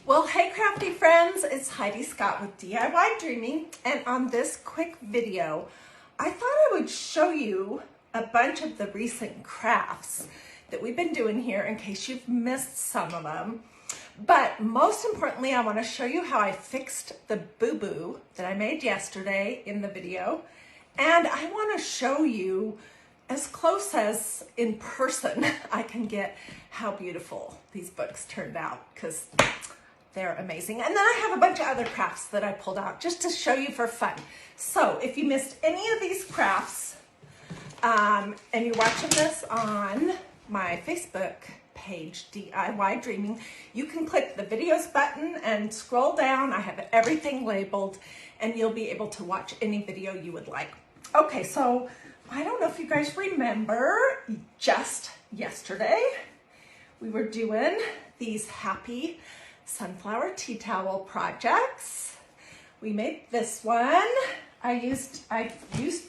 Well, hey crafty friends, it's Hiedi Scott with DIY and on this quick video, I thought I would show you a bunch of the recent crafts that we've been doing here in case you've missed some of them. But most importantly, I want to show you how I fixed the boo-boo that I made yesterday in the video. And I want to show you as close as in person I can get how beautiful these books turned out, because they're amazing. And then I have a bunch of other crafts that I pulled out just to show you for fun. So if you missed any of these crafts and you're watching this on my Facebook page, DIY, you can click the videos button and scroll down. I have everything labeled and you'll be able to watch any video you would like. Okay, so I don't know if you guys remember, just yesterday we were doing these happy sunflower tea towel projects. We made this one. I used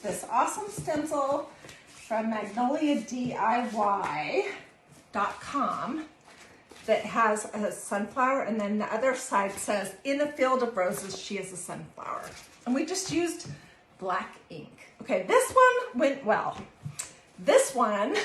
this awesome stencil from magnoliadiy.com that has a sunflower, and then the other side says, "In a field of roses, she is a sunflower." And we just used black ink. Okay, this one went well. This one,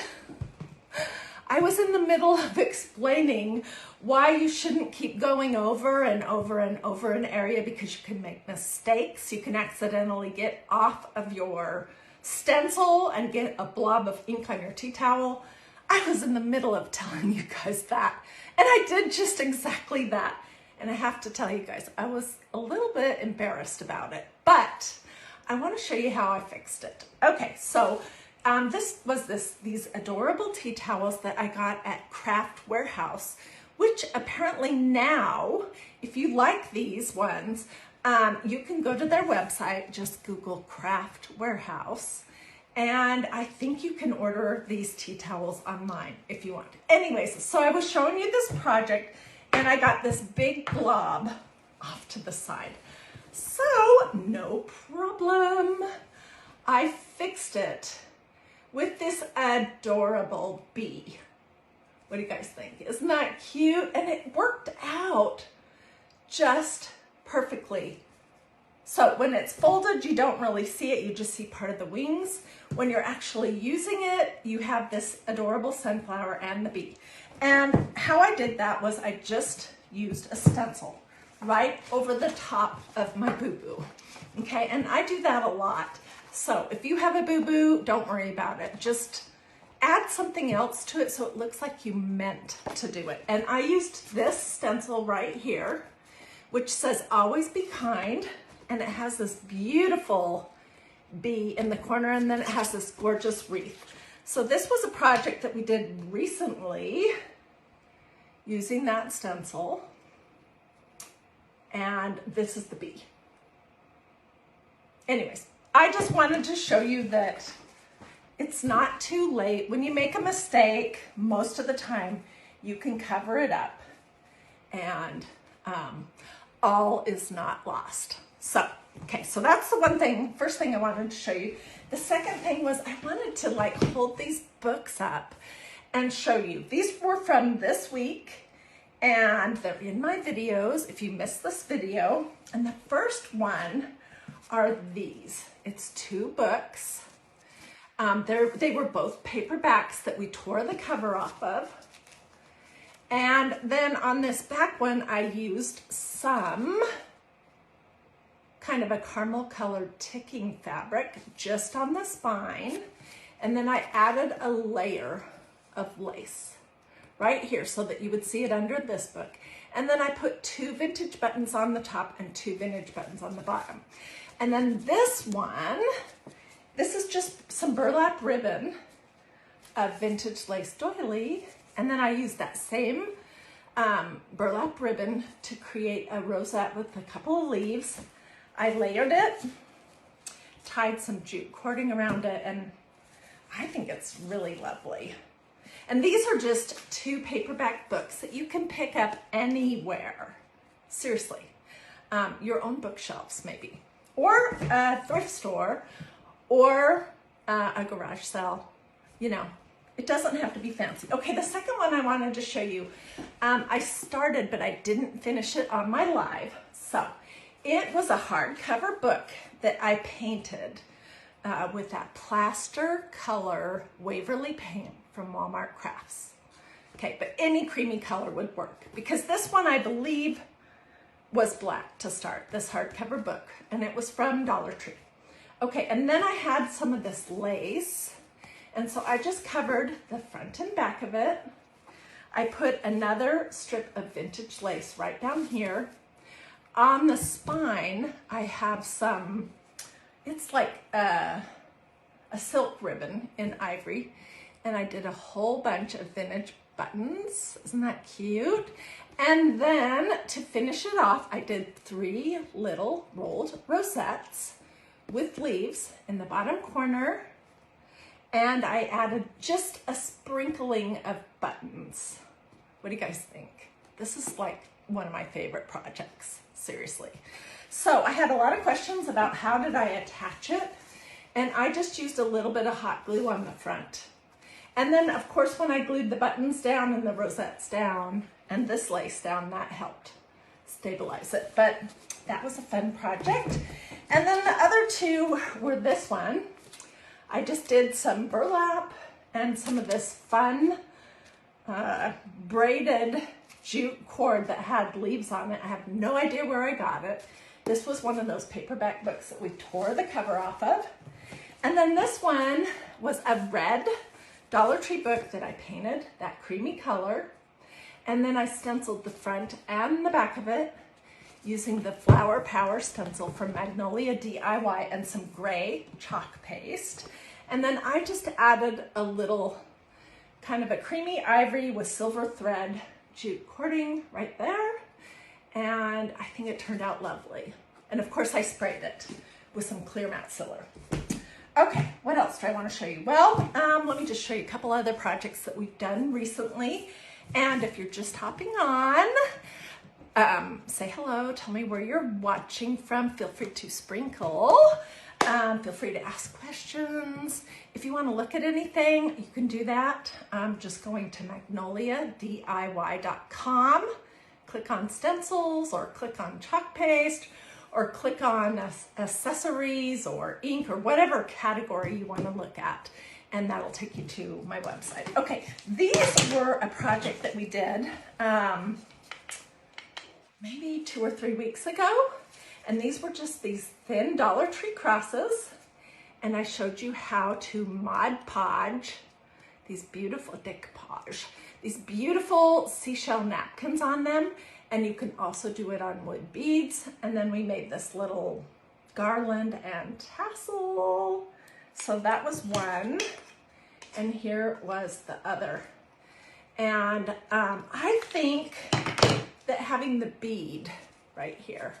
I was in the middle of explaining why you shouldn't keep going over and over and over an area, because you can make mistakes. You can accidentally get off of your stencil and get a blob of ink on your tea towel. I was in the middle of telling you guys that, and I did just exactly that. And I have to tell you guys, I was a little bit embarrassed about it, but I want to show you how I fixed it. Okay, so these adorable tea towels that I got at Craft Warehouse, which apparently now, if you like these ones, you can go to their website, just Google Craft Warehouse, and I think you can order these tea towels online if you want. Anyways, so I was showing you this project and I got this big blob off to the side. So, no problem. I fixed it with this adorable bee. What do you guys think? Isn't that cute? And it worked out just perfectly. So when it's folded, you don't really see it. You just see part of the wings. When you're actually using it, you have this adorable sunflower and the bee. And how I did that was I just used a stencil right over the top of my boo-boo. Okay, and I do that a lot. So if you have a boo-boo, don't worry about it. Just add something else to it so it looks like you meant to do it. And I used this stencil right here, which says "Always Be Kind," and it has this beautiful bee in the corner, and then it has this gorgeous wreath. So this was a project that we did recently using that stencil, and this is the bee. Anyways, I just wanted to show you that it's not too late. When you make a mistake, most of the time you can cover it up, and all is not lost. So, okay, so that's the one thing, first thing I wanted to show you. The second thing was I wanted to hold these books up and show you. These were from this week, and they're in my videos if you missed this video. And the first one are these. It's 2 books. They were both paperbacks that we tore the cover off of. And then on this back one, I used some kind of a caramel colored ticking fabric just on the spine. And then I added a layer of lace right here so that you would see it under this book. And then I put 2 vintage buttons on the top and 2 vintage buttons on the bottom. And then this one, this is just some burlap ribbon of vintage lace doily. And then I used that same burlap ribbon to create a rosette with a couple of leaves. I layered it, tied some jute cording around it, and I think it's really lovely. And these are just 2 paperback books that you can pick up anywhere. Seriously. Your own bookshelves maybe, or a thrift store, or a garage sale, you know, It doesn't have to be fancy. Okay, the second one I wanted to show you, I started, but I didn't finish it on my live. So it was a hardcover book that I painted with that plaster color Waverly paint from Walmart Crafts. Okay, but any creamy color would work because this one I believe was black to start, this hardcover book, and it was from Dollar Tree. Okay, and then I had some of this lace, and so I just covered the front and back of it. I put another strip of vintage lace right down here. On the spine, I have some, it's like a silk ribbon in ivory, and I did a whole bunch of vintage buttons. Isn't that cute? And then to finish it off, I did 3 little rolled rosettes with leaves in the bottom corner, and I added just a sprinkling of buttons. What do you guys think? This is like one of my favorite projects, seriously. So I had a lot of questions about how did I attach it, and I just used a little bit of hot glue on the front. And then of course when I glued the buttons down and the rosettes down and this lace down, that helped stabilize it. But that was a fun project. And then the other 2 were this one. I just did some burlap and some of this fun braided jute cord that had leaves on it. I have no idea where I got it. This was one of those paperback books that we tore the cover off of. And then this one was a red Dollar Tree book that I painted, that creamy color. And then I stenciled the front and the back of it using the Flower Power stencil from Magnolia DIY and some gray chalk paste. And then I just added a little kind of a creamy ivory with silver thread jute cording right there. And I think it turned out lovely. And of course I sprayed it with some clear matte silver. Okay, what else do I want to show you? Well, let me just show you a couple other projects that we've done recently. And if you're just hopping on, say hello, tell me where you're watching from. Feel free to sprinkle. Feel free to ask questions. If you want to look at anything, you can do that. Just going to magnoliadiy.com, click on stencils or click on chalk paste, or click on accessories or ink or whatever category you want to look at, and that'll take you to my website. Okay, these were a project that we did maybe 2 or 3 weeks ago, and these were just these thin Dollar Tree crosses, and I showed you how to Mod Podge these beautiful decoupage, these beautiful seashell napkins on them. And you can also do it on wood beads. And then we made this little garland and tassel. So that was one. And here was the other. And I think that having the bead right here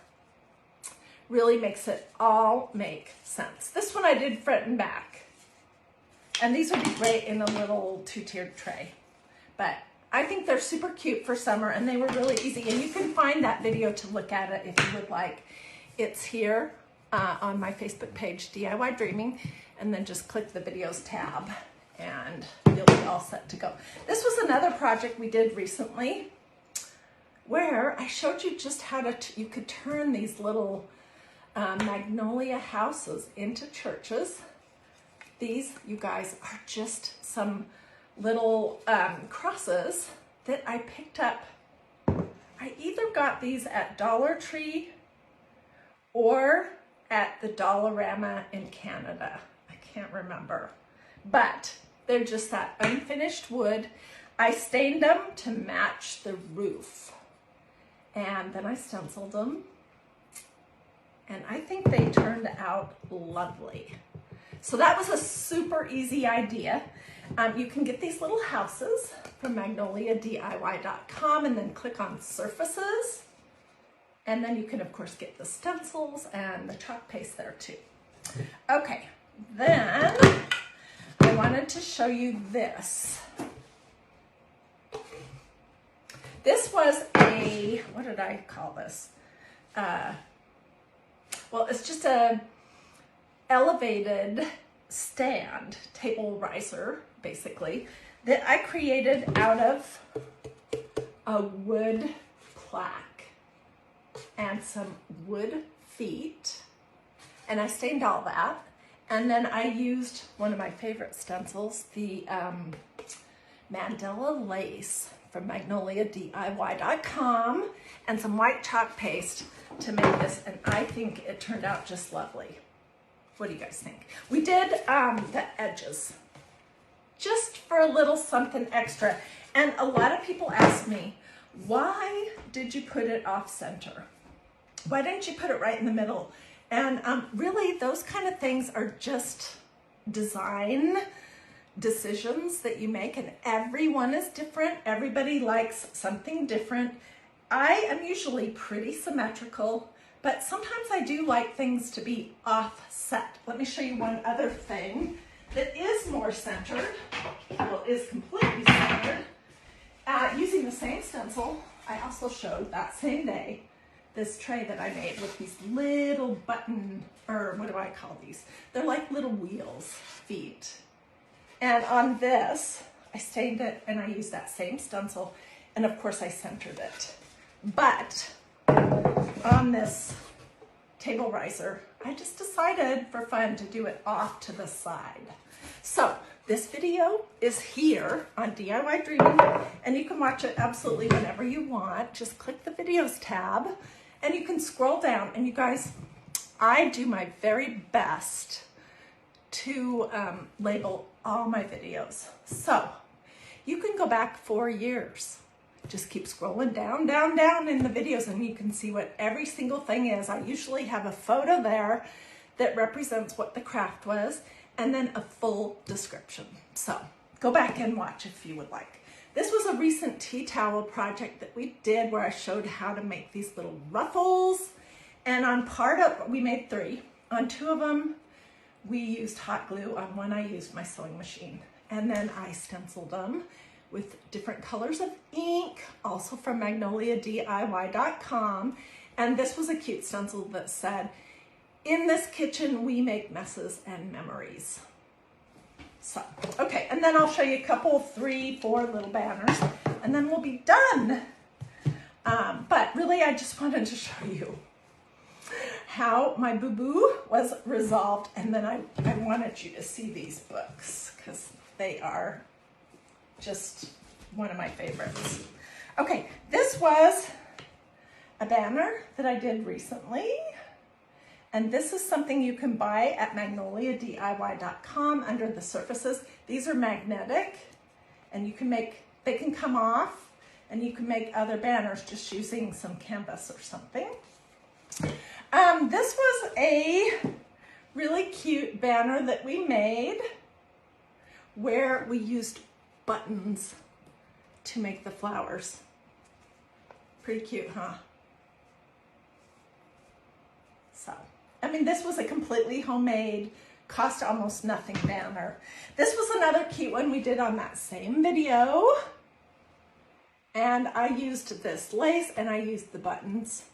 really makes it all make sense. This one I did front and back. And these would be great in a little 2-tiered tray. But I think they're super cute for summer, and they were really easy. And you can find that video to look at it if you would like. It's here on my Facebook page, DIY Dreaming, and then just click the videos tab and you'll be all set to go. This was another project we did recently where I showed you just how you could turn these little magnolia houses into churches. These, you guys, are just some little crosses that I picked up. I either got these at Dollar Tree or at the Dollarama in Canada. I can't remember, but they're just that unfinished wood. I stained them to match the roof, and then I stenciled them, and I think they turned out lovely. So that was a super easy idea. You can get these little houses from magnoliadiy.com and then click on surfaces. And then you can, of course, get the stencils and the chalk paste there too. Okay, then I wanted to show you this. This was a, what did I call this? Well, it's just a elevated stand, table riser, basically, that I created out of a wood plaque and some wood feet. And I stained all that. And then I used one of my favorite stencils, the Mandela Lace from MagnoliaDIY.com, and some white chalk paste to make this, and I think it turned out just lovely. What do you guys think? We did the edges, just for a little something extra. And a lot of people ask me, why did you put it off center? Why didn't you put it right in the middle? And really, those kind of things are just design decisions that you make, and everyone is different. Everybody likes something different. I am usually pretty symmetrical, but sometimes I do like things to be offset. Let me show you one other thing that is more centered. Well, is completely centered. Using the same stencil, I also showed that same day this tray that I made with these little button, or what do I call these? They're like little wheels, feet. And on this, I stained it and I used that same stencil, and of course I centered it. But on this table riser, I just decided for fun to do it off to the side. So this video is here on DIY Dreaming, and you can watch it absolutely whenever you want. Just click the videos tab and you can scroll down. And you guys, I do my very best to label all my videos. So you can go back 4 years. Just keep scrolling down, down, down in the videos, and you can see what every single thing is. I usually have a photo there that represents what the craft was, and then a full description. So go back and watch if you would like. This was a recent tea towel project that we did where I showed how to make these little ruffles. And on part of, we made 3. On 2 of them, we used hot glue. On 1, I used my sewing machine. And then I stenciled them with different colors of ink, also from MagnoliaDIY.com. And this was a cute stencil that said, "In this kitchen, we make messes and memories." So, okay, and then I'll show you a couple, 3, 4 little banners, and then we'll be done. But really, I just wanted to show you how my boo-boo was resolved, and then I wanted you to see these books because they are just one of my favorites. Okay, this was a banner that I did recently. And this is something you can buy at MagnoliaDIY.com under the surfaces. These are magnetic, and you can make, they can come off, and you can make other banners just using some canvas or something. This was a really cute banner that we made where we used buttons to make the flowers. Pretty cute, huh? So, I mean, this was a completely homemade, cost almost nothing banner. This was another cute one we did on that same video. And I used this lace and I used the buttons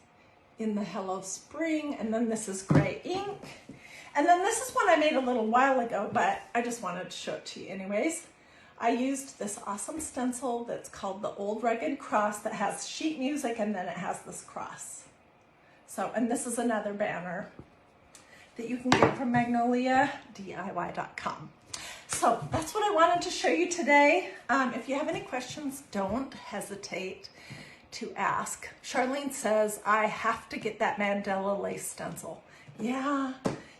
in the Hello Spring. And then this is gray ink. And then this is one I made a little while ago, but I just wanted to show it to you anyways. I used this awesome stencil that's called the Old Rugged Cross that has sheet music, and then it has this cross. So, and this is another banner that you can get from MagnoliaDIY.com. So that's what I wanted to show you today. If you have any questions, don't hesitate to ask. Charlene says, I have to get that Mandela lace stencil. Yeah,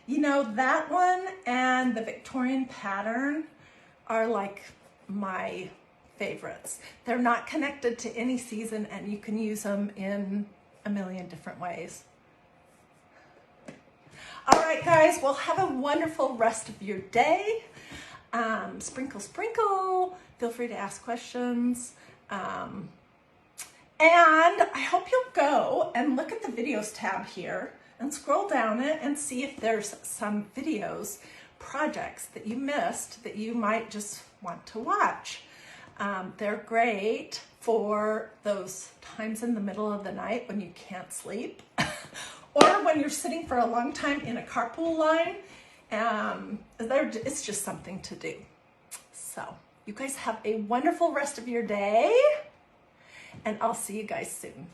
you know, that one and the Victorian pattern are like my favorites. They're not connected to any season, and you can use them in a million different ways. All right, guys, well, have a wonderful rest of your day. Sprinkle, sprinkle. Feel free to ask questions. And I hope you'll go and look at the videos tab here and scroll down it and see if there's some videos, projects that you missed that you might just want to watch. They're great for those times in the middle of the night when you can't sleep or when you're sitting for a long time in a carpool line It's just something to do. So you guys have a wonderful rest of your day, and I'll see you guys soon.